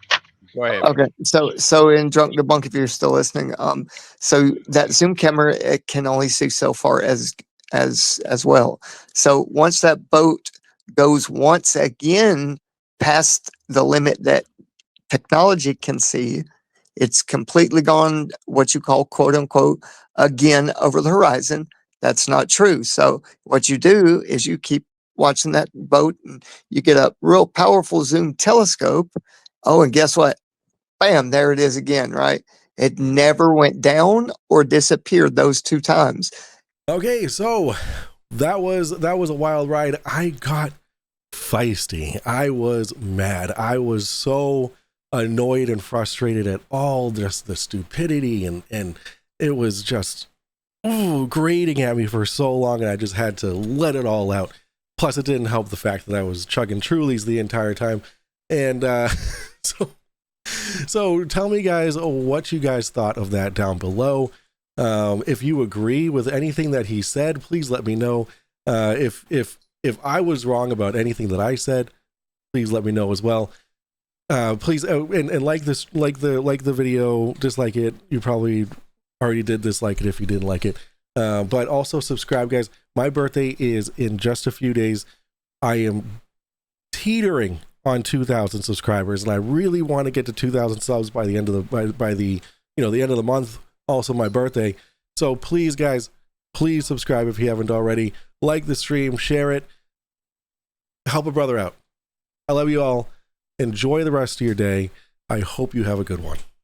Go ahead. Okay, so in Drunk Debunk, if you're still listening, so that zoom camera, it can only see so far as well. So once that boat goes once again past the limit that technology can see, it's completely gone what you call quote unquote again over the horizon. That's not true. So what you do is you keep watching that boat and you get a real powerful zoom telescope. Oh, and guess what? Bam, there it is again, right? It never went down or disappeared those 2 times. Okay, so that was a wild ride. I got feisty. I was mad. I was so annoyed and frustrated at all just the stupidity, and it was just grating at me for so long, and I just had to let it all out. Plus, it didn't help the fact that I was chugging Trulies the entire time. And so tell me, guys, what you guys thought of that down below. If you agree with anything that he said, please let me know. If I was wrong about anything that I said, please let me know as well. Please, and like the video, dislike it. You probably already did dislike it if you didn't like it. But also subscribe, guys. My birthday is in just a few days. I am teetering on 2,000 subscribers, and I really want to get to 2,000 subs by the end of the the end of the month. Also my birthday. So please, guys, please subscribe if you haven't already. Like the stream, share it, help a brother out. I love you all. Enjoy the rest of your day. I hope you have a good one.